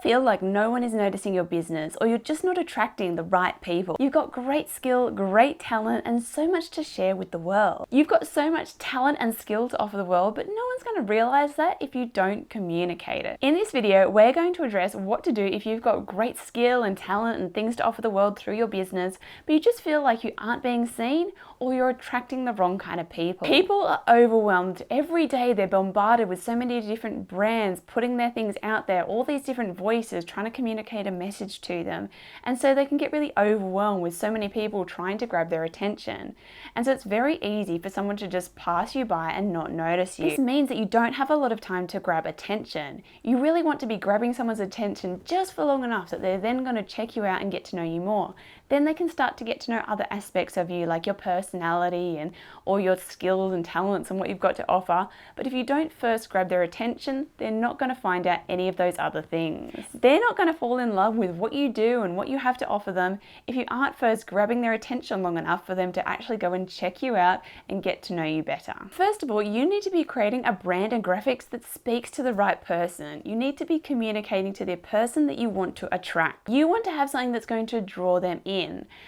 feel like no one is noticing your business, or you're just not attracting the right people? You've got great skill, great talent, and so much to share with the world. You've got so much talent and skill to offer the world, but no one's going to realize that if you don't communicate it. In this video, we're going to address what to do if you've got great skill and talent and things to offer the world through your business, but you just feel like you aren't being seen, or you're attracting the wrong kind of people. People are overwhelmed. Every day they're bombarded with so many different brands putting their things out there, all these different voices trying to communicate a message to them. And so they can get really overwhelmed with so many people trying to grab their attention. And so it's very easy for someone to just pass you by and not notice you. This means that you don't have a lot of time to grab attention. You really want to be grabbing someone's attention just for long enough that they're then going to check you out and get to know you more. Then they can start to get to know other aspects of you, like your personality and all your skills and talents and what you've got to offer. But if you don't first grab their attention, they're not going to find out any of those other things. They're not going to fall in love with what you do and what you have to offer them if you aren't first grabbing their attention long enough for them to actually go and check you out and get to know you better. First of all, you need to be creating a brand and graphics that speaks to the right person. You need to be communicating to the person that you want to attract. You want to have something that's going to draw them in.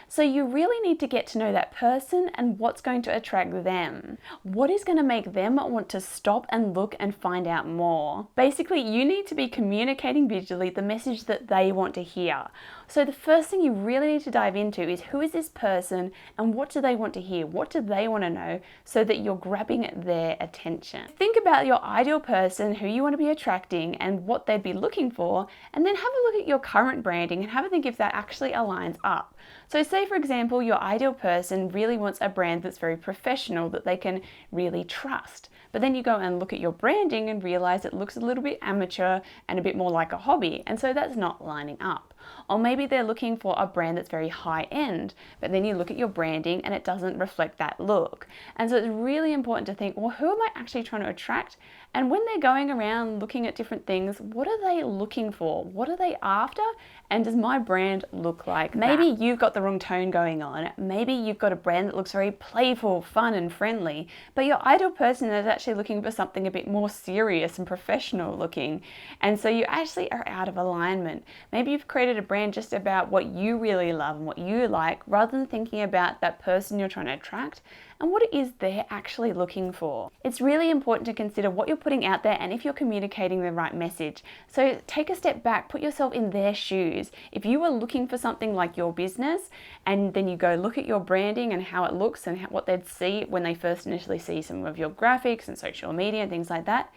So you really need to get to know that person and what's going to attract them. What is going to make them want to stop and look and find out more? Basically, you need to be communicating visually the message that they want to hear. So the first thing you really need to dive into is, who is this person and what do they want to hear? What do they want to know, so that you're grabbing their attention? Think about your ideal person, who you want to be attracting and what they'd be looking for, and then have a look at your current branding and have a think if that actually aligns up. So say, for example, your ideal person really wants a brand that's very professional, that they can really trust. But then you go and look at your branding and realize it looks a little bit amateur and a bit more like a hobby. And so that's not lining up. Or maybe they're looking for a brand that's very high end, but then you look at your branding and it doesn't reflect that look. And so it's really important to think, well, who am I actually trying to attract? And when they're going around looking at different things, what are they looking for? What are they after? And does my brand look like that? Maybe you've got the wrong tone going on. Maybe you've got a brand that looks very playful, fun, and friendly, but your ideal person is actually looking for something a bit more serious and professional looking. And so you actually are out of alignment. Maybe you've created a brand just about what you really love and what you like, rather than thinking about that person you're trying to attract and what it is they're actually looking for. It's really important to consider what you're putting out there and if you're communicating the right message. So take a step back, put yourself in their shoes. If you were looking for something like your business, and then you go look at your branding and how it looks and what they'd see when they first initially see some of your graphics and social media and things like that,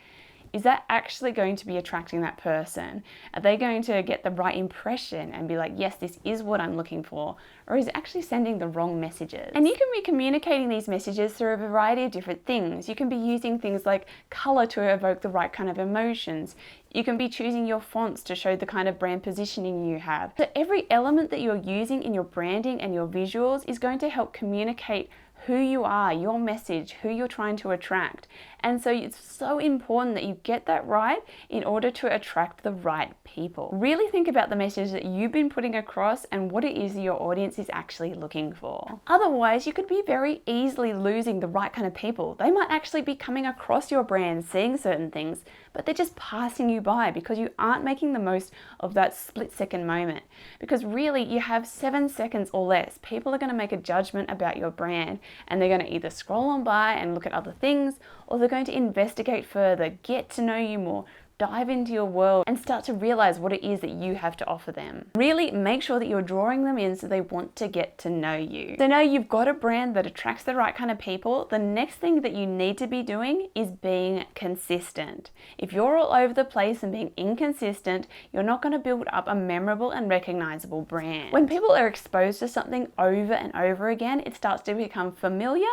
is that actually going to be attracting that person? Are they going to get the right impression and be like, yes, this is what I'm looking for? Or is it actually sending the wrong messages? And you can be communicating these messages through a variety of different things. You can be using things like color to evoke the right kind of emotions. You can be choosing your fonts to show the kind of brand positioning you have. So every element that you're using in your branding and your visuals is going to help communicate who you are, your message, who you're trying to attract. And so it's so important that you get that right in order to attract the right people. Really think about the message that you've been putting across and what it is your audience is actually looking for. Otherwise, you could be very easily losing the right kind of people. They might actually be coming across your brand, seeing certain things, but they're just passing you by because you aren't making the most of that split-second moment. Because really, you have 7 seconds or less. People are going to make a judgment about your brand, and they're going to either scroll on by and look at other things, or they're going to investigate further, get to know you more, dive into your world and start to realize what it is that you have to offer them. Really make sure that you're drawing them in so they want to get to know you. So now you've got a brand that attracts the right kind of people. The next thing that you need to be doing is being consistent. If you're all over the place and being inconsistent, you're not going to build up a memorable and recognizable brand. When people are exposed to something over and over again, it starts to become familiar,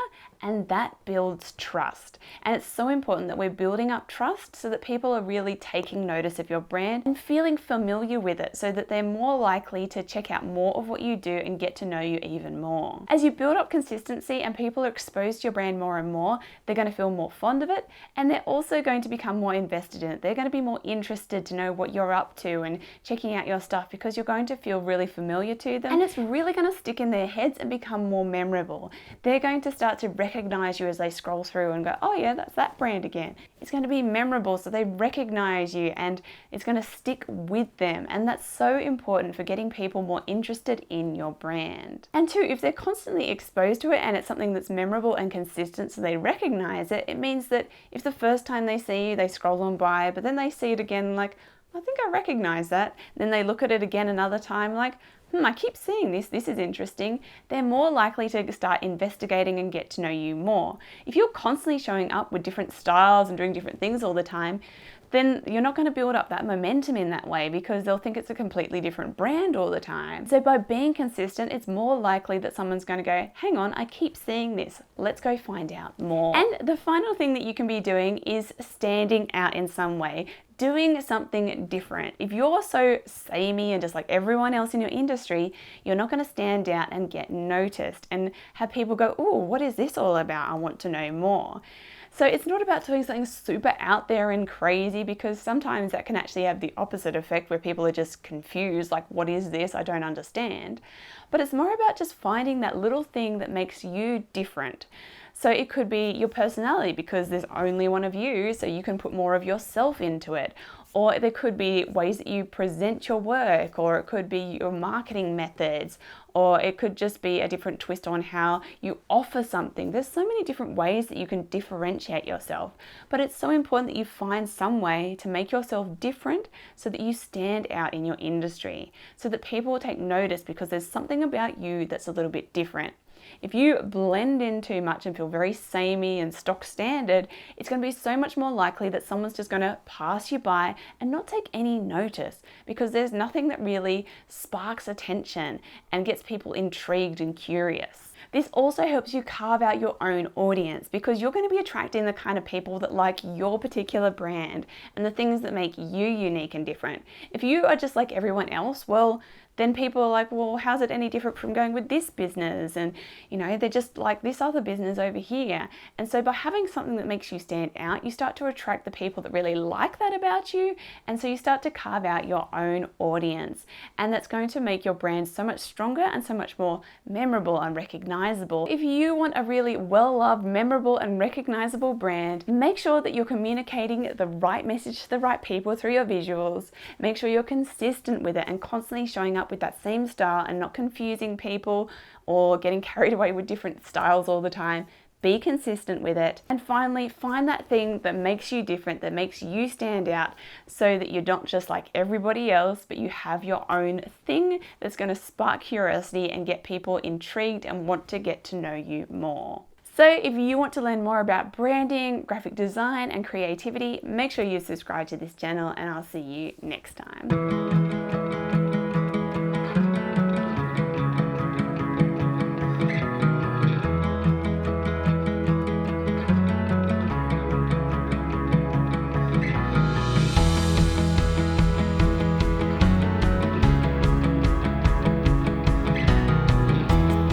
and that builds trust. And it's so important that we're building up trust so that people are really taking notice of your brand and feeling familiar with it, so that they're more likely to check out more of what you do and get to know you even more. As you build up consistency and people are exposed to your brand more and more, they're going to feel more fond of it, and they're also going to become more invested in it. They're going to be more interested to know what you're up to and checking out your stuff, because you're going to feel really familiar to them, and it's really going to stick in their heads and become more memorable. They're going to start to recognize you as they scroll through and go, oh yeah, that's that brand again. It's going to be memorable, so they recognize recognize you and it's going to stick with them. And that's so important for getting people more interested in your brand. And two, if they're constantly exposed to it and it's something that's memorable and consistent so they recognize it, it means that if the first time they see you, they scroll on by, but then they see it again like, I think I recognize that. Then they look at it again another time like, I keep seeing this is interesting. They're more likely to start investigating and get to know you more. If you're constantly showing up with different styles and doing different things all the time, then you're not going to build up that momentum in that way because they'll think it's a completely different brand all the time. So by being consistent, it's more likely that someone's going to go, hang on, I keep seeing this. Let's go find out more. And the final thing that you can be doing is standing out in some way. Doing something different. If you're so samey and just like everyone else in your industry, you're not going to stand out and get noticed and have people go, oh, what is this all about? I want to know more. So it's not about doing something super out there and crazy, because sometimes that can actually have the opposite effect where people are just confused, like, what is this? I don't understand. But it's more about just finding that little thing that makes you different. So it could be your personality, because there's only one of you, so you can put more of yourself into it. Or there could be ways that you present your work, or it could be your marketing methods, or it could just be a different twist on how you offer something. There's so many different ways that you can differentiate yourself, but it's so important that you find some way to make yourself different so that you stand out in your industry, so that people will take notice because there's something about you that's a little bit different. If you blend in too much and feel very samey and stock standard, it's going to be so much more likely that someone's just going to pass you by and not take any notice, because there's nothing that really sparks attention and gets people intrigued and curious. This also helps you carve out your own audience, because you're going to be attracting the kind of people that like your particular brand and the things that make you unique and different. If you are just like everyone else, well, then people are like, well, how's it any different from going with this business? And, you know, they're just like this other business over here. And so by having something that makes you stand out, you start to attract the people that really like that about you. And so you start to carve out your own audience. And that's going to make your brand so much stronger and so much more memorable and recognizable. If you want a really well-loved, memorable and recognizable brand, make sure that you're communicating the right message to the right people through your visuals. Make sure you're consistent with it and constantly showing up with that same style and not confusing people or getting carried away with different styles all the time. Be consistent with it. And finally, find that thing that makes you different, that makes you stand out, so that you're not just like everybody else, but you have your own thing that's going to spark curiosity and get people intrigued and want to get to know you more. So if you want to learn more about branding, graphic design, and creativity, make sure you subscribe to this channel, and I'll see you next time.